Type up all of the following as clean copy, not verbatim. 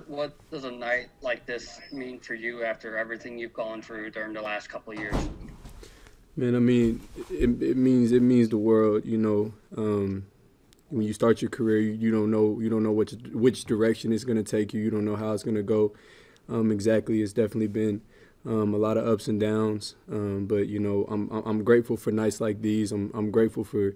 What does a night like this mean for you after everything you've gone through during the last couple of years? Man, I mean, it means the world. When you start your career, you don't know which direction it's going to take you. You don't know how it's going to go. Exactly, it's definitely been a lot of ups and downs. But I'm grateful for nights like these. I'm grateful for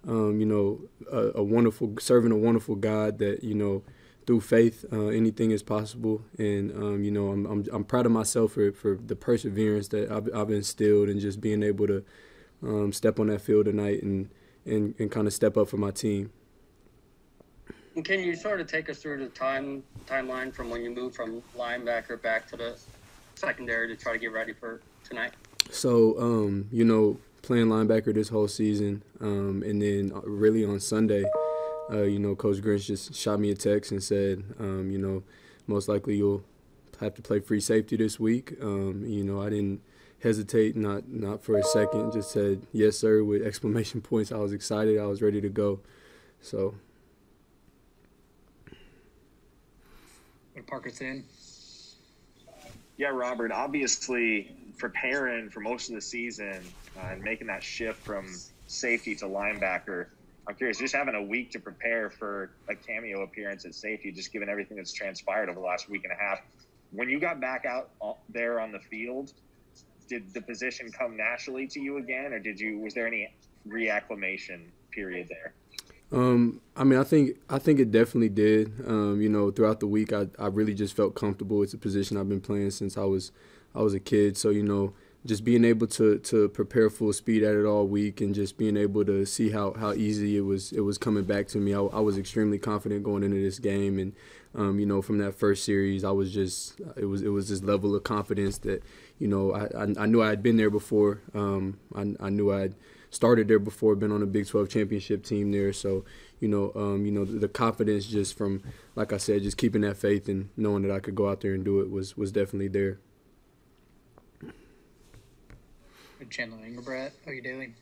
a wonderful serving a wonderful God that through faith anything is possible. And I'm proud of myself for the perseverance that I've instilled and just being able to step on that field tonight and kind of step up for my team. And can you sort of take us through the timeline from when you moved from linebacker back to the secondary to try to get ready for tonight? So, playing linebacker this whole season, and then really on Sunday, Coach Grinch just shot me a text and said, most likely you'll have to play free safety this week. I didn't hesitate, not for a second, just said, yes, sir, with exclamation points. I was excited. I was ready to go. So. Parker Thin. Yeah, Robert, obviously preparing for most of the season and making that shift from safety to linebacker, I'm curious, just having a week to prepare for a cameo appearance at safety, just given everything that's transpired over the last week and a half. When you got back out there on the field, did the position come naturally to you again, or was there any reacclimation period there? I think it definitely did. Throughout the week, I really just felt comfortable. It's a position I've been playing since I was a kid. So just being able to prepare full speed at it all week and just being able to see how easy it was coming back to me. I was extremely confident going into this game, and from that first series, it was this level of confidence that I knew I had been there before. I knew I had started there before, been on a Big 12 championship team there. So, the confidence just from, like I said, just keeping that faith and knowing that I could go out there and do it was definitely there. Chandler Ingerbrat, how are you doing?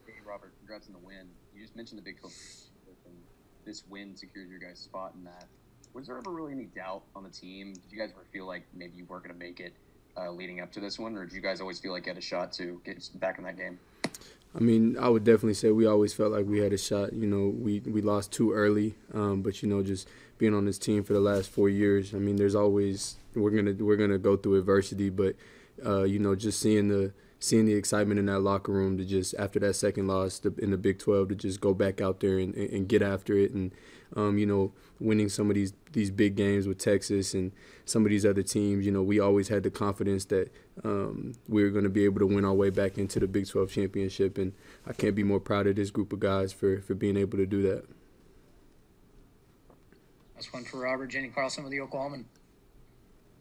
Hey, Robert, congrats on the win. You just mentioned the Big 12 and this win secured your guys' spot in that. Was there ever really any doubt on the team? Did you guys ever feel like maybe you weren't going to make it leading up to this one, or did you guys always feel like you had a shot to get back in that game? I mean, I would definitely say we always felt like we had a shot. We lost too early, but just being on this team for the last 4 years, I mean, there's always we're gonna go through adversity, but just seeing the excitement in that locker room to just after that second loss in the Big 12 to just go back out there and get after it, and winning some of these big games with Texas and some of these other teams. We always had the confidence that we were going to be able to win our way back into the Big 12 championship, and I can't be more proud of this group of guys for being able to do that. That's one for Robert. Jenny Carlson with the Oklahoman.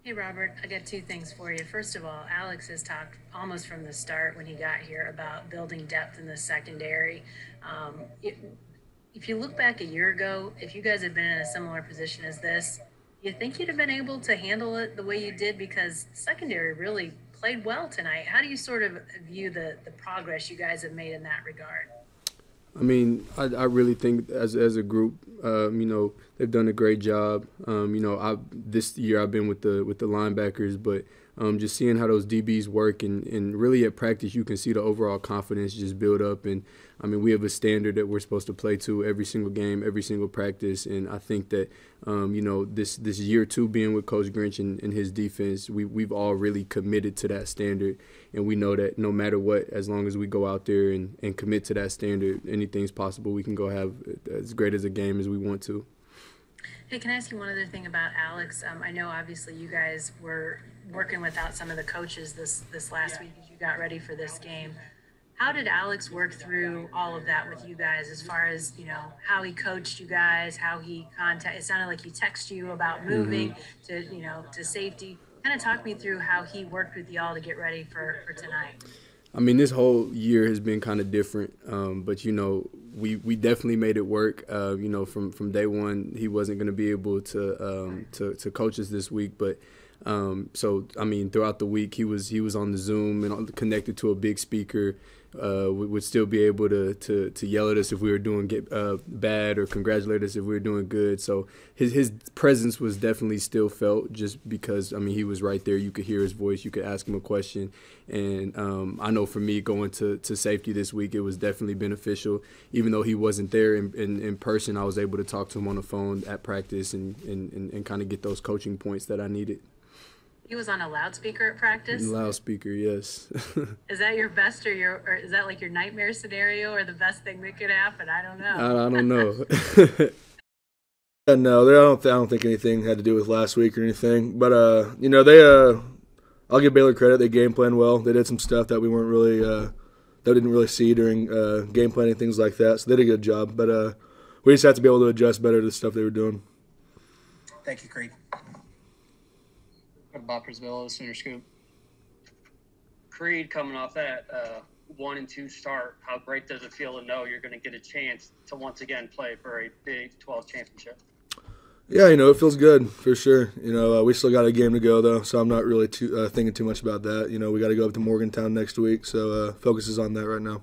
Hey, Robert, I got two things for you. First of all, Alex has talked almost from the start when he got here about building depth in the secondary. If you look back a year ago, if you guys had been in a similar position as this, you think you'd have been able to handle it the way you did, because secondary really played well tonight. How do you sort of view the progress you guys have made in that regard? I mean, I really think as a group, they've done a great job. This year I've been with the linebackers, but just seeing how those DBs work and really at practice you can see the overall confidence just build up. And I mean, we have a standard that we're supposed to play to every single game, every single practice. And I think that this year two being with Coach Grinch and his defense, we've all really committed to that standard. And we know that no matter what, as long as we go out there and commit to that standard, anything's possible. We can go have as great as a game as we want to. Hey, can I ask you one other thing about Alex? I know obviously you guys were working without some of the coaches this last week as you got ready for this game. How did Alex work through all of that with you guys as far as, how he coached you guys, how he it sounded like he texted you about moving to safety. Kind of talk me through how he worked with y'all to get ready for tonight. I mean, this whole year has been kind of different, but we definitely made it work. From day one, he wasn't going to be able to coach us this week, but So I mean, throughout the week, he was on the Zoom and connected to a big speaker. Would still be able to yell at us if we were doing bad or congratulate us if we were doing good. So his presence was definitely still felt, just because I mean he was right there. You could hear his voice. You could ask him a question. And I know for me going to safety this week, it was definitely beneficial. Even though he wasn't there in person, I was able to talk to him on the phone at practice and kind of get those coaching points that I needed. He was on a loudspeaker at practice? Loudspeaker, yes. Is that your best or is that like your nightmare scenario or the best thing that could happen? I don't know. I don't know. No, I don't think anything had to do with last week or anything. But I'll give Baylor credit. They game planned well. They did some stuff that we weren't really that didn't really see during game planning, things like that. So they did a good job. But we just have to be able to adjust better to the stuff they were doing. Thank you, Creed. What about Brisbane, Sooner Scoop? Creed, coming off that 1-2 start, how great does it feel to know you're going to get a chance to once again play for a Big 12 championship? Yeah, it feels good for sure. We still got a game to go though, so I'm not really thinking too much about that. We got to go up to Morgantown next week, so focus is on that right now.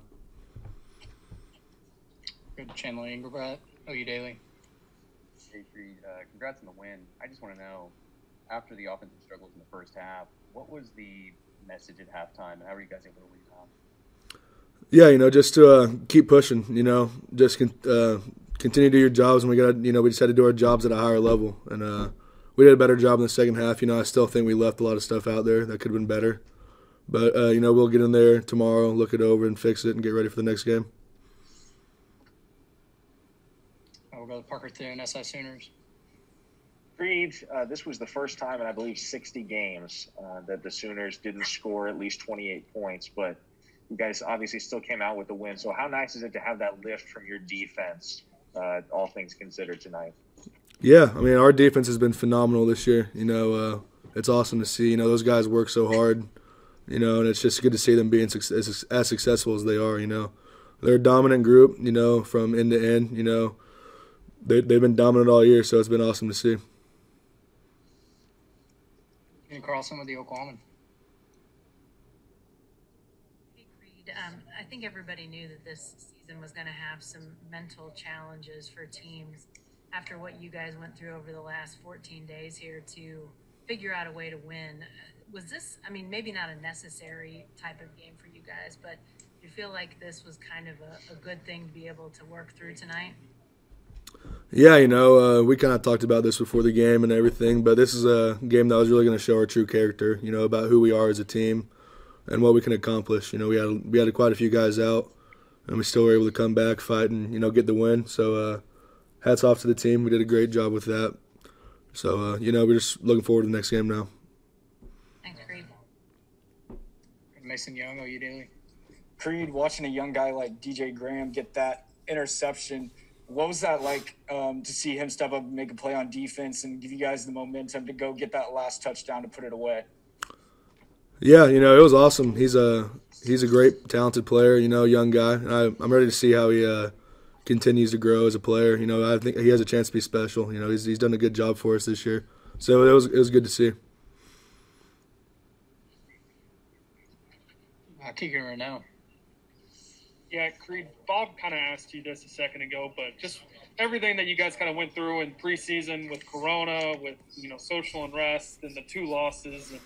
Good Chandler Ingerbrat, OU Daily. Hey, Creed, congrats on the win. I just want to know, after the offensive struggles in the first half, what was the message at halftime, and how were you guys able to rebound? Yeah, just to keep pushing. Just continue to do your jobs, and we just had to do our jobs at a higher level, and we did a better job in the second half. I still think we left a lot of stuff out there that could have been better, but we'll get in there tomorrow, look it over, and fix it, and get ready for the next game. We'll go to Parker Thune, SI Sooners. Creed, this was the first time in, I believe, 60 games that the Sooners didn't score at least 28 points, but you guys obviously still came out with the win. So how nice is it to have that lift from your defense, all things considered, tonight? Yeah, I mean, our defense has been phenomenal this year. It's awesome to see. Those guys work so hard, and it's just good to see them being as successful as they are. They're a dominant group, from end to end. They've been dominant all year, so it's been awesome to see. Carlson with the Oklahoman. Hey, Creed, I think everybody knew that this season was going to have some mental challenges for teams after what you guys went through over the last 14 days here to figure out a way to win. Was this, maybe not a necessary type of game for you guys, but do you feel like this was kind of a good thing to be able to work through tonight? Yeah, we kind of talked about this before the game and everything, but this is a game that was really going to show our true character, about who we are as a team and what we can accomplish. We had quite a few guys out, and we still were able to come back, fight, and, get the win. So hats off to the team. We did a great job with that. So, we're just looking forward to the next game now. Thanks, Creed. Mason Young, OU Daily. Creed, watching a young guy like DJ Graham get that interception, what was that like to see him step up and make a play on defense and give you guys the momentum to go get that last touchdown to put it away? Yeah, it was awesome. He's a great, talented player, young guy. I'm ready to see how he continues to grow as a player. I think he has a chance to be special. He's done a good job for us this year. So it was good to see. Keegan Renault. Yeah, Creed, Bob kind of asked you this a second ago, but just everything that you guys kind of went through in preseason with Corona, with, social unrest and the 2 losses, and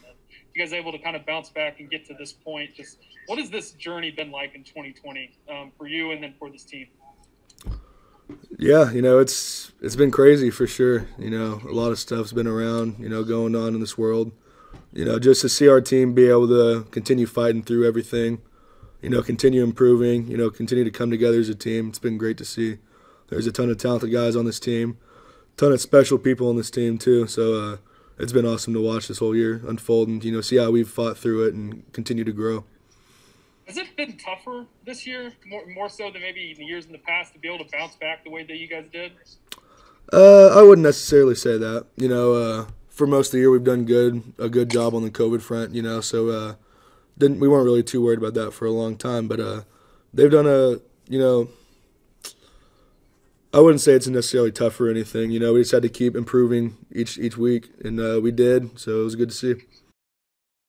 you guys able to kind of bounce back and get to this point. Just what has this journey been like in 2020 for you and then for this team? Yeah, it's been crazy for sure. A lot of stuff's been around, going on in this world. Just to see our team be able to continue fighting through everything, continue improving, continue to come together as a team. It's been great to see. There's a ton of talented guys on this team, a ton of special people on this team too. So it's been awesome to watch this whole year unfold and, see how we've fought through it and continue to grow. Has it been tougher this year, more so than maybe the years in the past, to be able to bounce back the way that you guys did? I wouldn't necessarily say that. For most of the year we've done a good job on the COVID front, so we weren't really too worried about that for a long time. But they've done I wouldn't say it's necessarily tough or anything. You know, we just had to keep improving each week, and we did. So it was good to see.